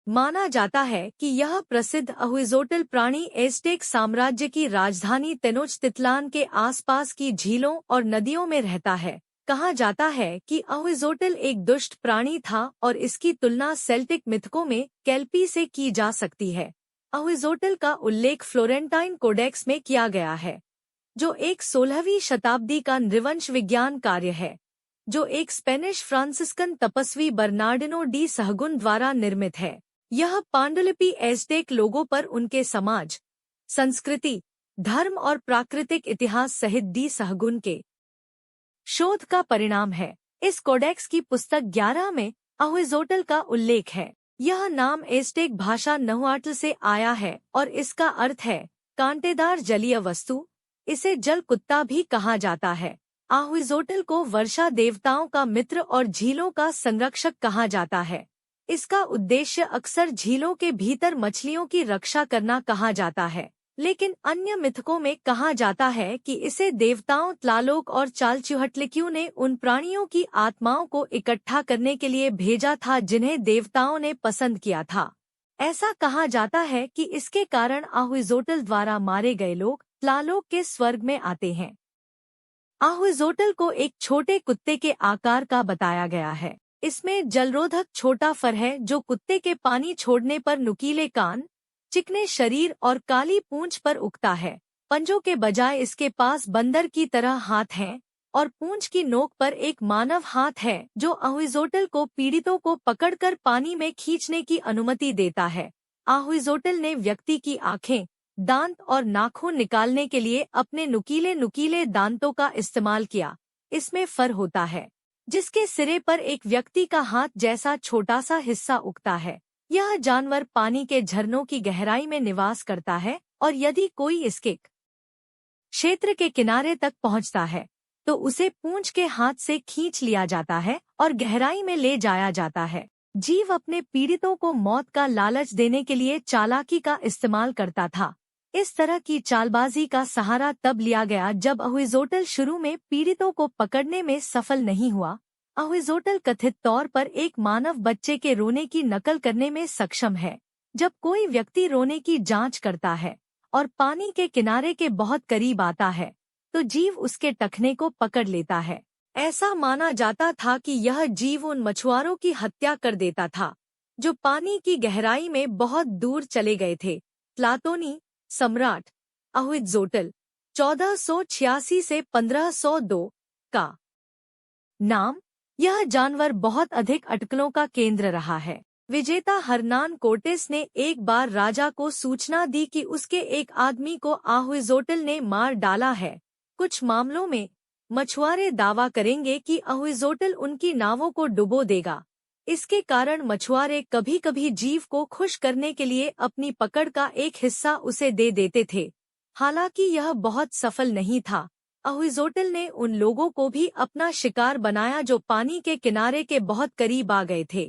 माना जाता है कि यह प्रसिद्ध अहुइजोटल प्राणी एज़टेक साम्राज्य की राजधानी तेनोच्टित्लान के आसपास की झीलों और नदियों में रहता है। कहा जाता है कि अहुइजोटल एक दुष्ट प्राणी था और इसकी तुलना सेल्टिक मिथकों में केल्पी से की जा सकती है। अहुइजोटल का उल्लेख फ्लोरेंटाइन कोडेक्स में किया गया है, जो एक 16वीं शताब्दी का नृवंश विज्ञान कार्य है, जो एक स्पेनिश फ्रांसिस्कन तपस्वी बर्नार्डिनो डी सहगुन द्वारा निर्मित है। यह पांडुलिपि एज़टेक लोगों पर उनके समाज, संस्कृति, धर्म और प्राकृतिक इतिहास सहित डी सहगुन के शोध का परिणाम है। इस कोडेक्स की पुस्तक 11 में अहुइजोटल का उल्लेख है। यह नाम एज़टेक भाषा नहुआट्ल से आया है और इसका अर्थ है कांटेदार जलीय वस्तु। इसे जल कुत्ता भी कहा जाता है। अहुइजोटल को वर्षा देवताओं का मित्र और झीलों का संरक्षक कहा जाता है। इसका उद्देश्य अक्सर झीलों के भीतर मछलियों की रक्षा करना कहा जाता है, लेकिन अन्य मिथकों में कहा जाता है कि इसे देवताओं त्लालोक और चालचुहटलिक्यू ने उन प्राणियों की आत्माओं को इकट्ठा करने के लिए भेजा था जिन्हें देवताओं ने पसंद किया था। ऐसा कहा जाता है कि इसके कारण अहुइजोटल द्वारा मारे गए लोग त्लालोक के स्वर्ग में आते हैं। अहुइजोटल को एक छोटे कुत्ते के आकार का बताया गया है। इसमें जलरोधक छोटा फर है जो कुत्ते के पानी छोड़ने पर नुकीले कान, चिकने शरीर और काली पूंछ पर उगता है। पंजों के बजाय इसके पास बंदर की तरह हाथ हैं और पूंछ की नोक पर एक मानव हाथ है जो अहुइजोटल को पीड़ितों को पकड़कर पानी में खींचने की अनुमति देता है। अहुइजोटल ने व्यक्ति की आंखें, दांत और नाखून निकालने के लिए अपने नुकीले नुकीले दांतों का इस्तेमाल किया। इसमें फर होता है जिसके सिरे पर एक व्यक्ति का हाथ जैसा छोटा सा हिस्सा उगता है। यह जानवर पानी के झरनों की गहराई में निवास करता है और यदि कोई इसके क्षेत्र के किनारे तक पहुंचता है तो उसे पूंछ के हाथ से खींच लिया जाता है और गहराई में ले जाया जाता है। जीव अपने पीड़ितों को मौत का लालच देने के लिए चालाकी का इस्तेमाल करता था। इस तरह की चालबाजी का सहारा तब लिया गया जब अहुइजोटल शुरू में पीड़ितों को पकड़ने में सफल नहीं हुआ। अहुइजोटल कथित तौर पर एक मानव बच्चे के रोने की नकल करने में सक्षम है। जब कोई व्यक्ति रोने की जांच करता है और पानी के किनारे के बहुत करीब आता है तो जीव उसके टखने को पकड़ लेता है। ऐसा माना जाता था कि यह जीव उन मछुआरों की हत्या कर देता था जो पानी की गहराई में बहुत दूर चले गए थे। प्लातोनी सम्राट अहुइजोटल 1486 से 1502 का नाम। यह जानवर बहुत अधिक अटकलों का केंद्र रहा है। विजेता हरनान कोर्टेस ने एक बार राजा को सूचना दी कि उसके एक आदमी को अहुइजोटल ने मार डाला है। कुछ मामलों में मछुआरे दावा करेंगे कि अहुइजोटल उनकी नावों को डुबो देगा। इसके कारण मछुआरे कभी कभी जीव को खुश करने के लिए अपनी पकड़ का एक हिस्सा उसे दे देते थे। हालांकि यह बहुत सफल नहीं था। अहुइजोटल ने उन लोगों को भी अपना शिकार बनाया जो पानी के किनारे के बहुत करीब आ गए थे।